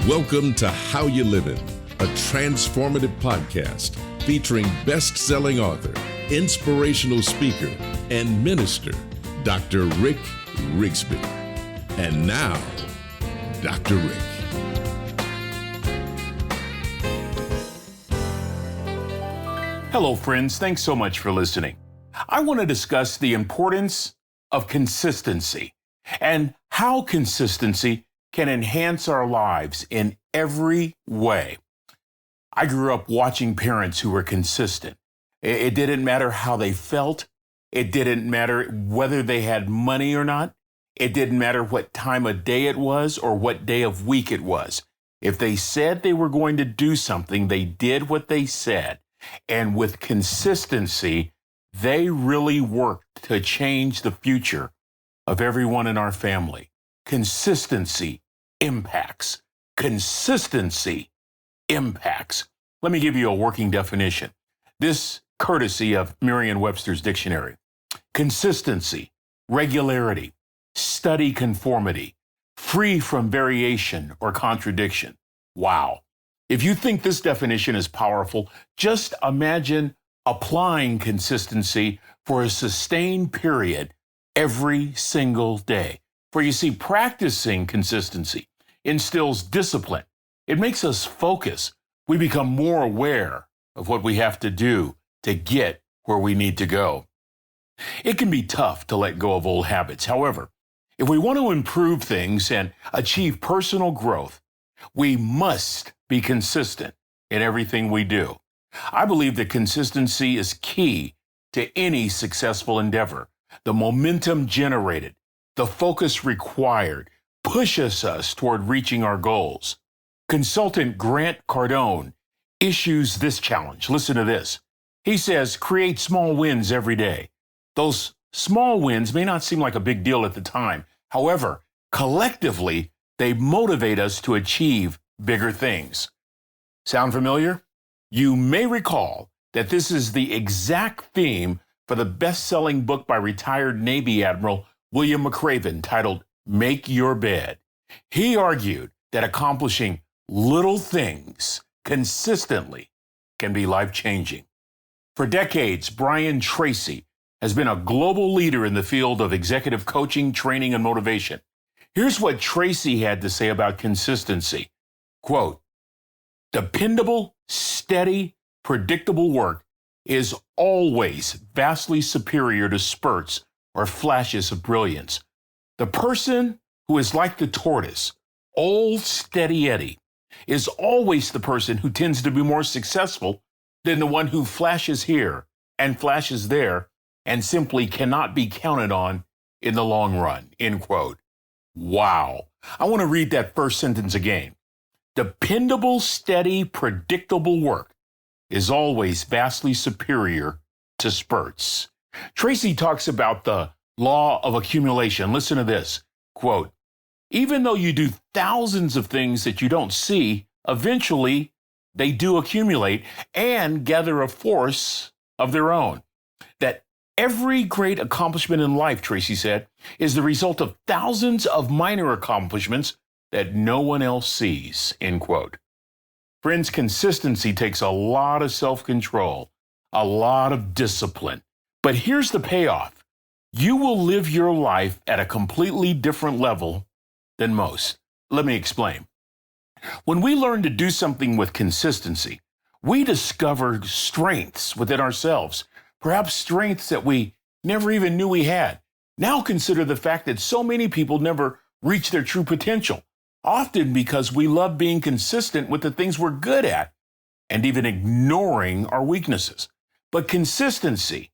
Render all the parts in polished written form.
Welcome to How You Livin', a transformative podcast featuring best-selling author, inspirational speaker, and minister, Dr. Rick Rigsby. And now, Dr. Rick. Hello, friends. Thanks so much for listening. I want to discuss the importance of consistency and how consistency can enhance our lives in every way. I grew up watching parents who were consistent. It didn't matter how they felt. It didn't matter whether they had money or not. It didn't matter what time of day it was or what day of week it was. If they said they were going to do something, they did what they said. And with consistency, they really worked to change the future of everyone in our family. Consistency impacts. Consistency impacts. Let me give you a working definition. This courtesy of Merriam-Webster's dictionary. Consistency, regularity, study conformity, free from variation or contradiction. Wow. If you think this definition is powerful, just imagine applying consistency for a sustained period every single day. For you see, practicing consistency instills discipline. It makes us focus. We become more aware of what we have to do to get where we need to go. It can be tough to let go of old habits. However, if we want to improve things and achieve personal growth, we must be consistent in everything we do. I believe that consistency is key to any successful endeavor. The momentum generated, the focus required, pushes us toward reaching our goals. Consultant Grant Cardone issues this challenge. Listen to this. He says, create small wins every day. Those small wins may not seem like a big deal at the time. However, collectively, they motivate us to achieve bigger things. Sound familiar? You may recall that this is the exact theme for the best-selling book by retired Navy Admiral William McRaven titled Make Your Bed. He argued that accomplishing little things consistently can be life-changing. For decades, Brian Tracy has been a global leader in the field of executive coaching, training, and motivation. Here's what Tracy had to say about consistency. Quote, dependable, steady, predictable work is always vastly superior to spurts or flashes of brilliance. The person who is like the tortoise, old steady Eddie, is always the person who tends to be more successful than the one who flashes here and flashes there and simply cannot be counted on in the long run, end quote. Wow. I want to read that first sentence again. Dependable, steady, predictable work is always vastly superior to spurts. Tracy talks about the law of accumulation. Listen to this, quote, even though you do thousands of things that you don't see, eventually they do accumulate and gather a force of their own. That every great accomplishment in life, Tracy said, is the result of thousands of minor accomplishments that no one else sees, end quote. Friends, consistency takes a lot of self-control, a lot of discipline. But here's the payoff. You will live your life at a completely different level than most. Let me explain. When we learn to do something with consistency, we discover strengths within ourselves, perhaps strengths that we never even knew we had. Now consider the fact that so many people never reach their true potential, often because we love being consistent with the things we're good at and even ignoring our weaknesses. But consistency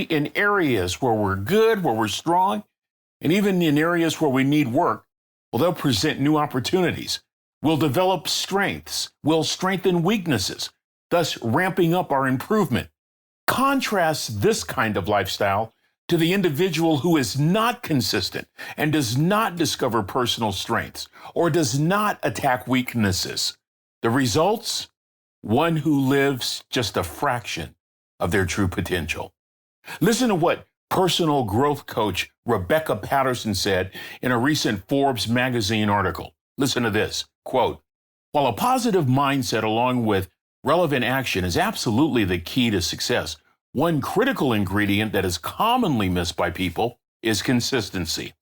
in areas where we're good, where we're strong, and even in areas where we need work, well, they'll present new opportunities. We'll develop strengths. We'll strengthen weaknesses, thus ramping up our improvement. Contrast this kind of lifestyle to the individual who is not consistent and does not discover personal strengths or does not attack weaknesses. The results? One who lives just a fraction of their true potential. Listen to what personal growth coach Rebecca Patterson said in a recent Forbes magazine article. Listen to this. Quote, while a positive mindset along with relevant action is absolutely the key to success, one critical ingredient that is commonly missed by people is consistency.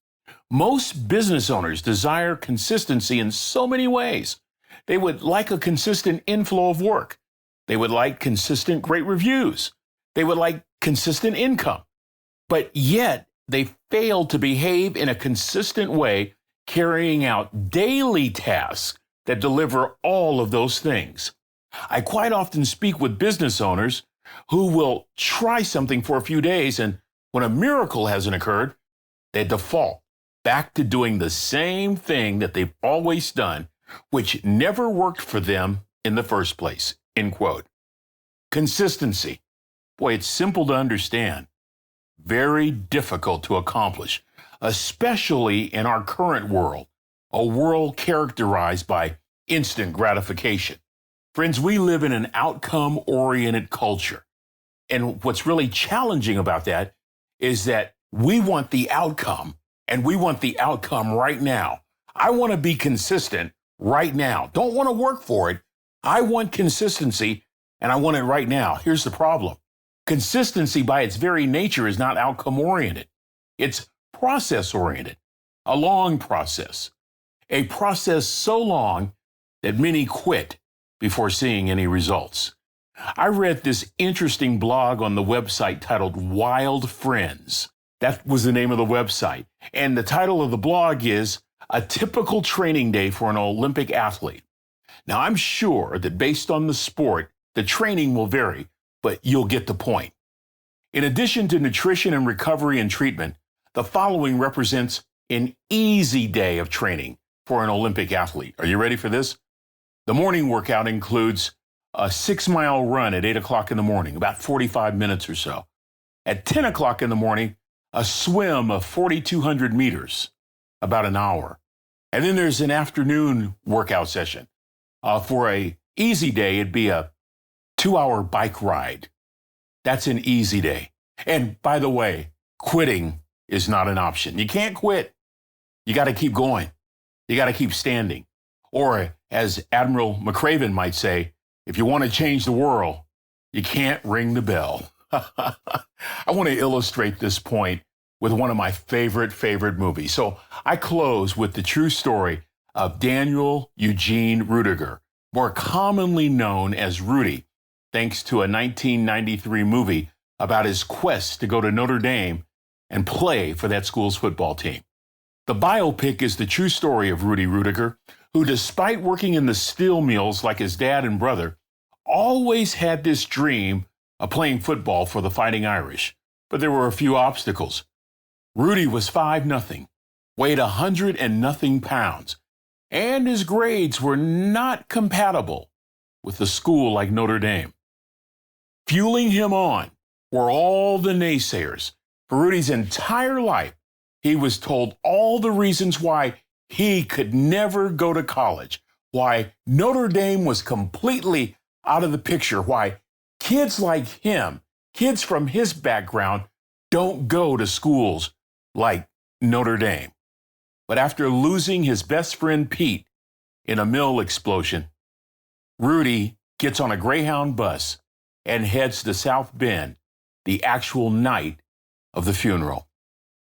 Most business owners desire consistency in so many ways. They would like a consistent inflow of work. They would like consistent great reviews. They would like consistent income. But yet they fail to behave in a consistent way, carrying out daily tasks that deliver all of those things. I quite often speak with business owners who will try something for a few days, and when a miracle hasn't occurred, they default back to doing the same thing that they've always done, which never worked for them in the first place. End quote. Consistency. Boy, it's simple to understand, very difficult to accomplish, especially in our current world, a world characterized by instant gratification. Friends, we live in an outcome-oriented culture. And what's really challenging about that is that we want the outcome, and we want the outcome right now. I want to be consistent right now. Don't want to work for it. I want consistency, and I want it right now. Here's the problem. Consistency by its very nature is not outcome-oriented. It's process-oriented, a long process, a process so long that many quit before seeing any results. I read this interesting blog on the website titled Wild Friends. That was the name of the website. And the title of the blog is A Typical Training Day for an Olympic Athlete. Now, I'm sure that based on the sport, the training will vary, but you'll get the point. In addition to nutrition and recovery and treatment, the following represents an easy day of training for an Olympic athlete. Are you ready for this? The morning workout includes a 6-mile run at 8 o'clock in the morning, about 45 minutes or so. At 10 o'clock in the morning, a swim of 4,200 meters, about an hour. And then there's an afternoon workout session. For an easy day, it'd be a 2-hour bike ride. That's an easy day. And by the way, quitting is not an option. You can't quit. You got to keep going. You got to keep standing. Or as Admiral McRaven might say, if you want to change the world, you can't ring the bell. I want to illustrate this point with one of my favorite movies. So I close with the true story of Daniel Eugene Ruettiger, more commonly known as Rudy, thanks to a 1993 movie about his quest to go to Notre Dame and play for that school's football team. The biopic is the true story of Rudy Ruettiger, who, despite working in the steel mills like his dad and brother, always had this dream of playing football for the Fighting Irish. But there were a few obstacles. Rudy was 5'0", weighed 100 and nothing pounds, and his grades were not compatible with a school like Notre Dame. Fueling him on were all the naysayers. For Rudy's entire life, he was told all the reasons why he could never go to college, why Notre Dame was completely out of the picture, why kids like him, kids from his background, don't go to schools like Notre Dame. But after losing his best friend Pete in a mill explosion, Rudy gets on a Greyhound bus and heads to South Bend the actual night of the funeral.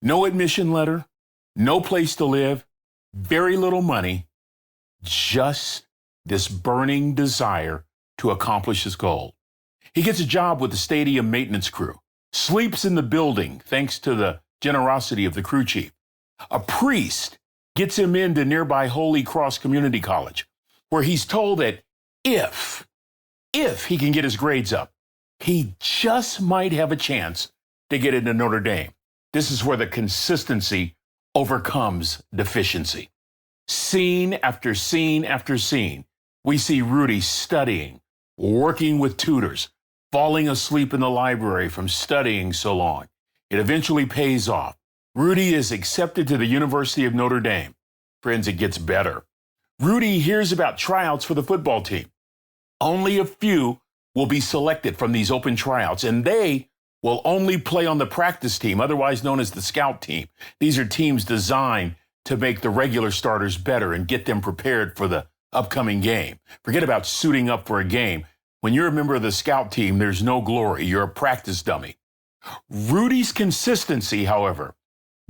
No admission letter, no place to live, very little money, just this burning desire to accomplish his goal. He gets a job with the stadium maintenance crew, sleeps in the building thanks to the generosity of the crew chief. A priest gets him into nearby Holy Cross Community College, where he's told that if he can get his grades up, he just might have a chance to get into Notre Dame. This is where the consistency overcomes deficiency. Scene after scene after scene, we see Rudy studying, working with tutors, falling asleep in the library from studying so long. It eventually pays off. Rudy is accepted to the University of Notre Dame. Friends, it gets better. Rudy hears about tryouts for the football team. Only a few will be selected from these open tryouts, and they will only play on the practice team, otherwise known as the scout team. These are teams designed to make the regular starters better and get them prepared for the upcoming game. Forget about suiting up for a game. When you're a member of the scout team, there's no glory. You're a practice dummy. Rudy's consistency, however,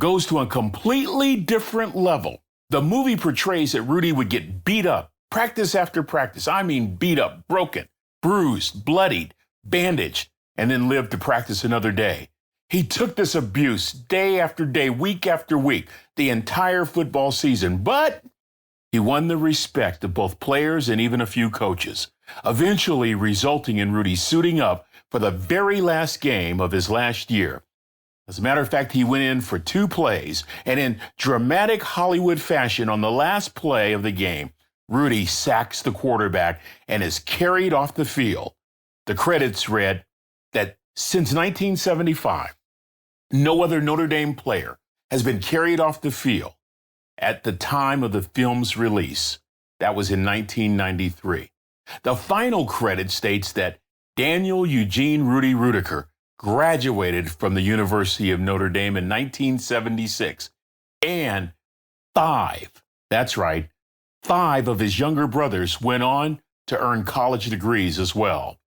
goes to a completely different level. The movie portrays that Rudy would get beat up, practice after practice. I mean beat up, broken, bruised, bloodied, bandaged, and then live to practice another day. He took this abuse day after day, week after week, the entire football season, but he won the respect of both players and even a few coaches, eventually resulting in Rudy suiting up for the very last game of his last year. As a matter of fact, he went in for 2 plays, and in dramatic Hollywood fashion, on the last play of the game, Rudy sacks the quarterback and is carried off the field. The credits read that since 1975, no other Notre Dame player has been carried off the field at the time of the film's release. That was in 1993. The final credit states that Daniel Eugene Rudy Ruettiger graduated from the University of Notre Dame in 1976, and 5 of his younger brothers went on to earn college degrees as well.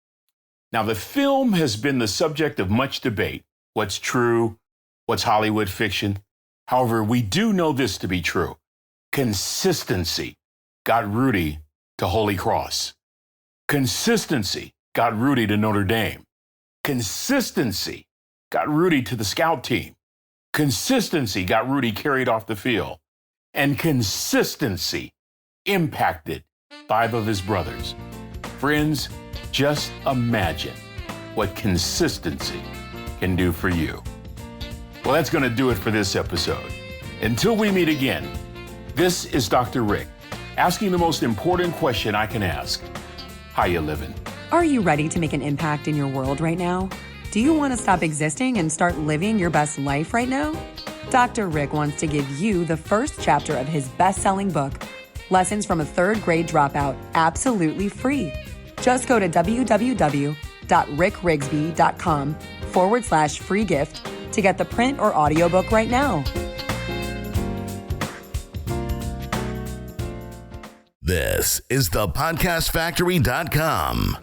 Now, the film has been the subject of much debate. What's true? What's Hollywood fiction? However, we do know this to be true. Consistency got Rudy to Holy Cross. Consistency got Rudy to Notre Dame. Consistency got Rudy to the scout team. Consistency got Rudy carried off the field. And consistency impacted 5 of his brothers. Friends, just imagine what consistency can do for you. Well, that's going to do it for this episode. Until we meet again, this is Dr. Rick, asking the most important question I can ask. How you living? Are you ready to make an impact in your world right now? Do you want to stop existing and start living your best life right now? Dr. Rick wants to give you the first chapter of his best-selling book, Lessons from a Third Grade Dropout, absolutely free. Just go to www.rickrigsby.com/free gift to get the print or audiobook right now. This is thepodcastfactory.com.